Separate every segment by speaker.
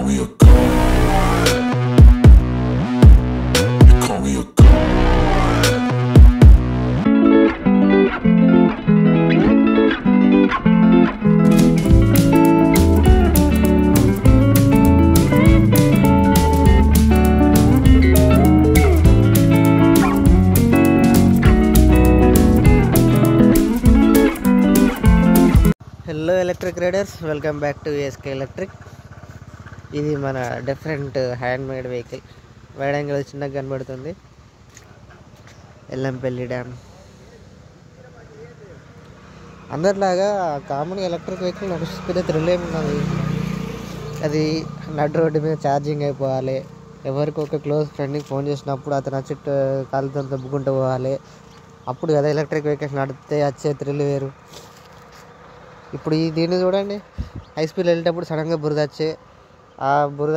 Speaker 1: me a god. You call me a god.
Speaker 2: Hello electric riders, welcome back to ASK electric. ఇది మన different hand made vehicle. వేడంగిలో చిన్నగా కనబడుతుంది. Yellampalli dam అందరిలాగా common electric vehicle నడుస్తున్న thrill ఏమున్నది. అది నడు రోడ్డు మీద ఛార్జింగ్ అయిపోవాలి. ఎవరికి ఒక క్లోజ్ ఫ్రెండ్కి ఫోన్ చేసినప్పుడు అతను వచ్చి కాలుతో దబ్బుకుంటూ పోవాలి. అప్పుడు కదా ఎలక్ట్రిక్ వెహికల్స్ నడితే వచ్చే థ్రిల్ వేరు. ఇప్పుడు దీన్ని చూడండి, హై స్పీడ్ వెళ్ళేటప్పుడు సడన్గా బురద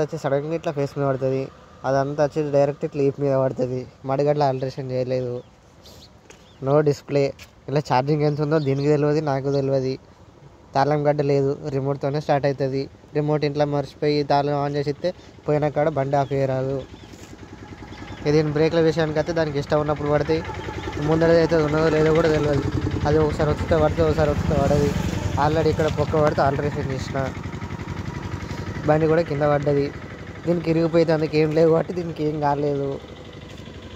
Speaker 2: వచ్చి సడన్గా ఇట్లా ఫేస్ మీద పడుతుంది. అదంతా వచ్చి డైరెక్ట్ ఇట్లా లీప్ మీద పడుతుంది. మడిగడ్ల ఆల్టరేషన్ చేయలేదు, నో డిస్ప్లే. ఇలా ఛార్జింగ్ ఎంత ఉందో దీనికి తెలియదు, నాకు తెలియదు. తాళం గడ్డ లేదు, రిమోట్తోనే స్టార్ట్ అవుతుంది. రిమోట్ ఇంట్లో మర్చిపోయి తాళం ఆన్ చేసి ఇస్తే పోయిన కాడ బండి ఆఫ్ చేయరాదు. దీని బ్రేక్ల విషయానికి అయితే దానికి ఇష్టం ఉన్నప్పుడు పడతాయి. ముందర అయితే ఉన్నదో లేదో కూడా తెలియదు. అది ఒకసారి వస్తే పడితే ఒకసారి వస్తే పడది. ఆల్రెడీ ఇక్కడ పొక్క పడితే ఆల్టరేషన్ చేసిన బండి కూడా కింద పడ్డది. దీనికి ఇరిగిపోతే అందుకు ఏం లేవు కాబట్టి దీనికి ఏం కాలేదు.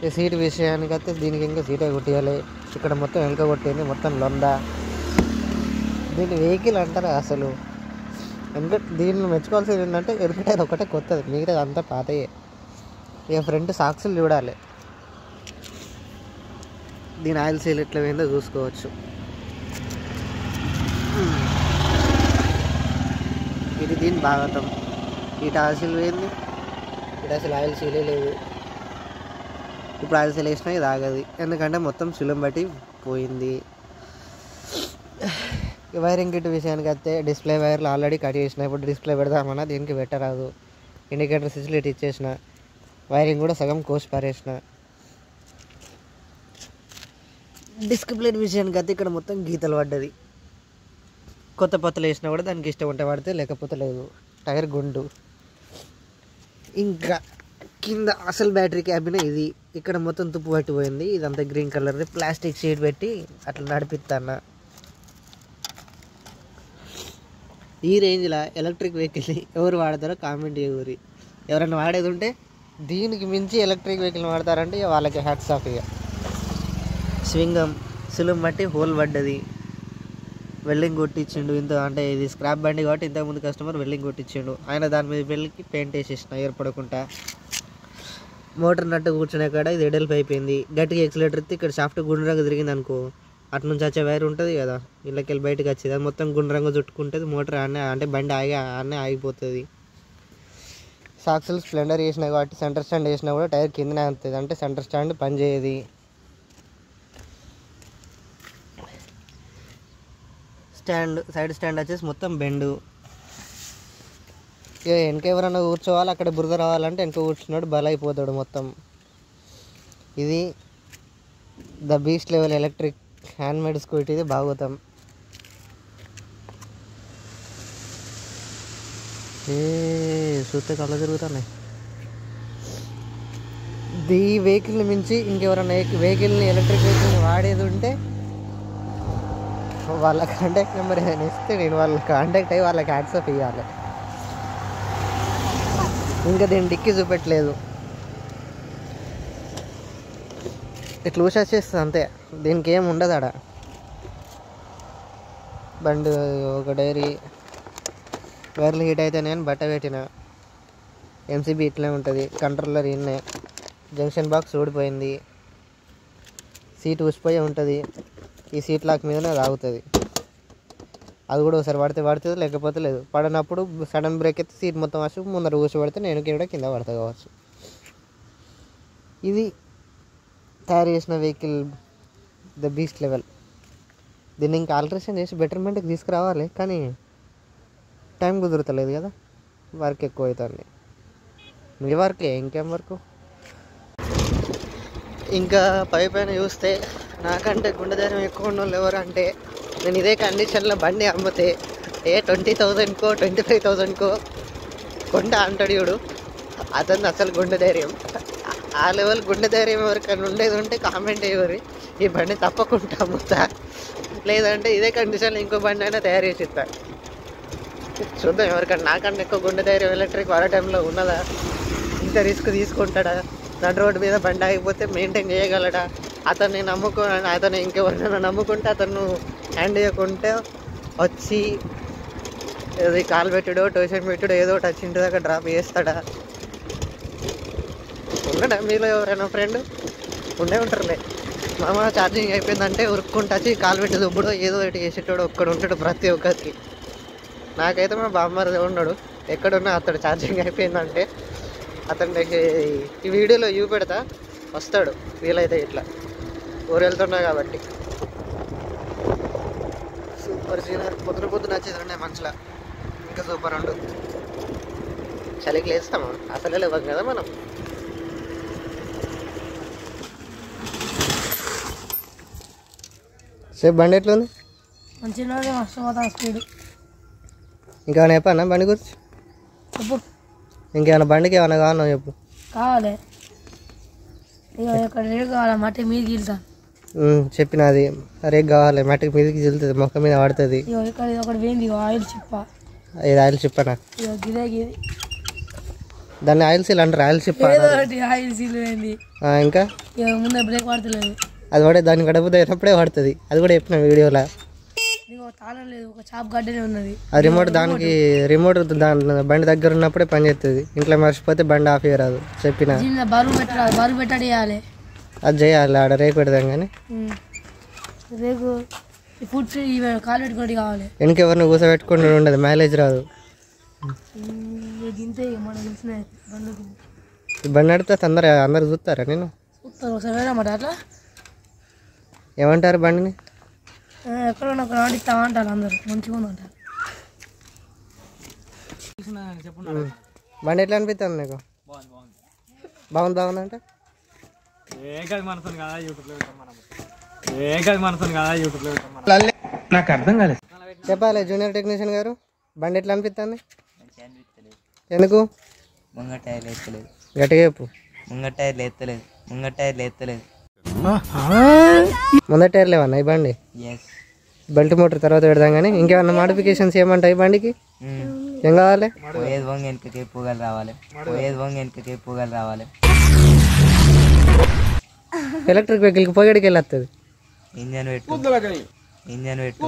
Speaker 2: ఈ సీట్ విషయానికి అయితే దీనికి ఇంకా సీటే కొట్టియాలి. ఇక్కడ మొత్తం వెనక కొట్టింది, మొత్తం లొంద. దీన్ని వెహికల్ అంటారా అసలు? ఎందుకంటే దీన్ని మెచ్చుకోవాల్సింది ఏంటంటే ఎరుకటైర్ ఒకటే కొత్తది, మిగతా అంతా పాతయే. ఇక ఫ్రంట్ సాక్సులు చూడాలి. దీని ఆయిల్ సీల్ ఎట్లా పోయిందో చూసుకోవచ్చు. ఇది దీని భాగవతం. ఇటు ఆయిల్ సీల్ పోయింది, ఇటు అసలు ఆయిల్ సీలే లేదు. ఇప్పుడు ఆయిల్ సీల్ వేసినా ఇది ఆగదు, ఎందుకంటే మొత్తం సులం బట్టి పోయింది. వైరింగ్ కిట్ విషయానికి వస్తే డిస్ప్లే వైర్లు ఆల్రెడీ కట్ చేసిన. ఇప్పుడు డిస్ప్లే పెడదామన్నా దీనికి పెట్టరాదు. ఇండికేటర్ స్విచ్లు ఇటు ఇచ్చేసిన, వైరింగ్ కూడా సగం కోసి పారేసిన. డిస్క్ ప్లేట్ విషయానికి అయితే ఇక్కడ మొత్తం గీతలు పడ్డది. కొత్త పత్తలు వేసినా కూడా దానికి ఇష్టం ఉంటే పడితే, లేకపోతే లేదు. టైర్ గుండు. ఇంకా కింద అసలు బ్యాటరీ క్యాబిన్ ఇది. ఇక్కడ మొత్తం తుప్పు పట్టిపోయింది. ఇదంతా గ్రీన్ కలర్ది ప్లాస్టిక్ షీట్ పెట్టి అట్లా నడిపిస్తాను. ఈ రేంజ్లో ఎలక్ట్రిక్ వెహికల్ని ఎవరు వాడతారో కామెంట్ చేయరు. ఎవరైనా వాడేది ఉంటే దీనికి మించి ఎలక్ట్రిక్ వెహికల్ వాడతారంటే వాళ్ళకి హ్యాట్స్ ఆఫ్. ఇక స్వింగం సులుం బట్టి హోల్ పడ్డది, వెల్డింగ్ కొట్టించిండు. ఇంత అంటే ఇది స్క్రాప్ బండి కాబట్టి ఇంతకుముందు కస్టమర్ వెల్డింగ్ కొట్టించిండు. ఆయన దాని మీద వెళ్ళి పెయింట్ వేసేసిన ఏర్పడకుండా. మోటార్ నట్టు కూర్చునే కాడ ఇది ఎడల్పు అయిపోయింది. గట్టిగా ఎక్సిలేటర్ ఇస్తే ఇక్కడ షాఫ్ట్ గుండ్రంగా తిరిగింది అనుకో, అటు నుంచి వచ్చే వైర్ ఉంటుంది కదా, ఇళ్ళకెళ్ళి బయటకు వచ్చేది, అది మొత్తం గుండ్రంగా చుట్టుకుంటుంది. మోటార్ అంటే బండి ఆగిపోతుంది. సాక్సులు స్ప్లెండర్ వేసినా కాబట్టి సెంటర్ స్టాండ్ వేసినా కూడా టైర్ కిందనే అవుతుంది, అంటే సెంటర్ స్టాండ్ పనిచేయదు. సైడ్ స్టాండ్ వచ్చేసి మొత్తం బెండు. ఇక వెనక ఎవరైనా కూర్చోవాలి, అక్కడ బురద రావాలంటే వెనక కూర్చున్నాడు బలైపోతాడు మొత్తం. ఇది the beast level electric handmade scooty. ఇది భాగవతం. చూస్తే కళ్ళ తిరుగుతున్నాయి. ఈ వెహికల్ని మించి ఇంకెవరైనా వెహికల్ని ఎలక్ట్రిక్ వెహికల్ని వాడేది ఉంటే వాళ్ళ కాంటాక్ట్ నెంబర్ ఏదైనా ఇస్తే నేను వాళ్ళ కాంటాక్ట్ అయ్యి వాళ్ళకి వాట్సాప్ ఇవ్వాలి. ఇంకా దీన్ని డిక్కి చూపెట్టలేదు, ఇట్లా ఊసేస్తుంది అంతే, దీనికి ఏమి ఉండదు ఆడ. బండి ఒక డైరీ వైర్లు హీట్ అయితే నేను బట్ట పెట్టిన. ఎంసీబీ ఇట్లే ఉంటుంది, కంట్రోలర్ ఇన్నే, జంక్షన్ బాక్స్ ఊడిపోయింది, సీట్ ఊసిపోయి ఉంటుంది. ఈ సీట్ లాక్ మీదనే ఆగుతుంది. అది కూడా ఒకసారి పడుతుంది, లేకపోతే లేదు. పడినప్పుడు సడన్ బ్రేక్ అయితే సీట్ మొత్తం వచ్చి ముందర కూర్చో పడితే నేను కూడా కింద పడతా కావచ్చు. ఇది తయారు చేసిన వెహికల్ ద బీస్ట్ లెవెల్. దీన్ని ఇంకా ఆల్టరేషన్ చేసి బెటర్మెంట్కి తీసుకురావాలి, కానీ టైం కుదురుతలేదు కదా, వర్క్ ఎక్కువ అవుతుంది. మీ వర్కే ఇంకేం వర్క్. ఇంకా పైన చూస్తే నాకంటే గుండె ధైర్యం ఎక్కువ ఉన్న వాళ్ళు ఎవరు అంటే, నేను ఇదే కండిషన్లో బండి అమ్మితే 20,000కో 25,000కో కొండ అంటాడు చూడు, అతను అసలు గుండె ధైర్యం. ఆ లెవెల్ గుండె ధైర్యం ఎవరికైనా ఉండేది ఉంటే కామెంట్ చేయరు. ఈ బండి తప్పకుండా అమ్ముతా, లేదంటే ఇదే కండిషన్లో ఇంకో బండి అయినా తయారు చేసి ఇస్తా. చూద్దాం ఎవరికన్నా నాకన్నా ఎక్కువ గుండె ధైర్యం ఎలక్ట్రిక్ వాడే టైంలో ఉన్నదా, ఇంత రిస్క్ తీసుకుంటాడా, నడు రోడ్డు మీద బండి ఆగిపోతే మెయింటైన్ చేయగలడా, అతన్ని అతను ఇంకెవరినైనా నమ్ముకుంటే అతను హ్యాండ్ చేయకుంటే వచ్చి అది కాలు పెట్టుడో ట్యూషన్ పెట్టుడో ఏదో ఒకటి వచ్చి ఇంటి దాకా డ్రాప్ చేస్తాడా? ఉన్నాడా మీలో ఎవరైనా ఫ్రెండ్? ఉండే ఉంటారులే. మామ ఛార్జింగ్ అయిపోయిందంటే ఉరుక్కుంటూ వచ్చి కాలు పెట్టి దుబ్బుడో ఏదో ఒకటి చేసేటోడు ఒక్కడు ఉంటాడు ప్రతి ఒక్కరికి. నాకైతే మా బామ్మది ఉన్నాడు, ఎక్కడున్నా అతడు ఛార్జింగ్ అయిపోయిందంటే అతనికి ఈ వీడియోలో పెడతా, వస్తాడు వీలైతే. ఇట్లా ఊరు వెళ్తున్నా కాబట్టి సూపర్ సీనర్. పొద్దున వచ్చేదండి మనుషుల ఇంకా సూపర్ ఉండు. చలికి లేస్తాము అసలే లేవం కదా మనం. సేపు బండి ఎట్లుంది?
Speaker 3: మంచిగా స్పీడ్.
Speaker 2: ఇంకేమైనా చెప్పానా బండి గురించి?
Speaker 3: చెప్పు.
Speaker 2: ఇంకేమైనా బండికి ఏమైనా కావాలన్నా చెప్పు.
Speaker 3: కావాలి ఇక ఇక్కడ రేగు కావాలి, మట్టి మీదకి వెళ్తాను.
Speaker 2: చెప్పినది రేగు కావాలి, మట్టికి మీదకి వెళ్తుంది, మొక్క మీద పడుతుంది.
Speaker 3: ఇక్కడ ఒకటి పోయింది ఆయిల్ చిప్ప.
Speaker 2: ఇది ఆయిల్ చిప్పనా? దాన్ని ఆయిల్ సీల్ అంటారు. ఆయిల్ చిప్ప
Speaker 3: ఆయిల్ సీల్ పోయింది.
Speaker 2: ఇంకా
Speaker 3: ముందే బ్రేక్ పడతలేదు.
Speaker 2: అది పడే దాన్ని గడపదు అయినప్పుడే పడుతుంది. అది కూడా చెప్పిన వీడియోలో.
Speaker 3: తాళం లేదు, ఒక చాప్ గడ్డనే ఉన్నది.
Speaker 2: ఆ రిమోట్ దానికి రిమోట్ దాని బండి దగ్గర ఉన్నప్పుడే పని చేస్తుంది. ఇంట్లో మర్చిపోతే బండి ఆఫ్ చేయరాదు. చెప్పిన
Speaker 3: బరువు పెట్టాలి, బరువు పెట్టాడు చేయాలి.
Speaker 2: అది చేయాలి. ఆడ రేకు పెడదాం కానీ
Speaker 3: రేకు ఫుడ్ కాలు పెట్టుకోటి కావాలి.
Speaker 2: వెనకెవరిని కూర్చోబెట్టుకుంటూ ఉండదు, మైలేజ్ రాదు.
Speaker 3: ఇంతే మనం తెలిసిన
Speaker 2: ఈ బండి నడితే అందరు చూస్తారా? నేను
Speaker 3: చూస్తాను ఒకసారి వేరమాట. అట్లా
Speaker 2: ఏమంటారు బండిని?
Speaker 3: ఎక్కడ నడిస్తావా అంటారు అందరు, మంచిగా ఉంది అంటారు.
Speaker 2: బండి ఎట్లా అనిపిస్తుంది నీకు? బాగుంది అంటే
Speaker 4: నాకు అర్థం కాలేదు.
Speaker 2: చెప్పాలి జూనియర్ టెక్నీషియన్ గారు, బండి ఎట్లా అనిపిస్తుంది? ఎందుకు?
Speaker 5: ముంగటైర్లు ఎత్తలేదు.
Speaker 2: గట్టిగా చెప్పు.
Speaker 5: ముంగటైర్లు ఎత్తలేదు. ముంగటైర్లు ఎత్తలేదు.
Speaker 2: ముందర టైర్ లేవన్నా ఈ బండి? బెల్ట్ మోటార్ తర్వాత పెడదాం కానీ ఇంకేమన్నా మోడిఫికేషన్స్ ఏమంటాయి ఈ బండికి? ఏం కావాలి?
Speaker 5: పోయేది వంగ వెనకకి పోగలు రావాలి. పోయేది వంగ వెనకకి పోగలు రావాలి.
Speaker 2: ఎలక్ట్రిక్ వెహికల్కి పోయేడికి వెళ్ళొస్తుంది.
Speaker 5: ఇంజన్ పెట్టు. ఇంజన్ పెట్టు.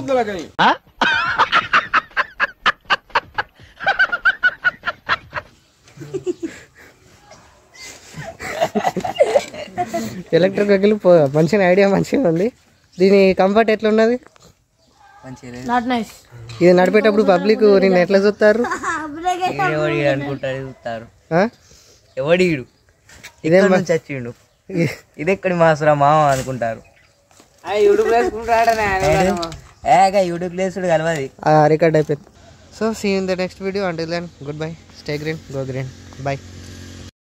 Speaker 2: ఎలక్ట్రిక్ వెహికల్ మంచిగా ఐడియా మంచిగా ఉంది. దీని కంఫర్ట్ ఎట్లా ఉన్నది? ఇది నడిపేటప్పుడు పబ్లిక్ నేను ఎట్లా చూస్తారు?
Speaker 5: అనుకుంటారు ఎవడీడు ఇదే చచ్చిండు, ఇది ఎక్కడి మాసురా మామ అనుకుంటారు. యూట్యూబ్ లేసుడు కలవది.
Speaker 2: రికార్డ్ అయిపోయింది. So see in the next video. Until then good bye, stay green, go green, by.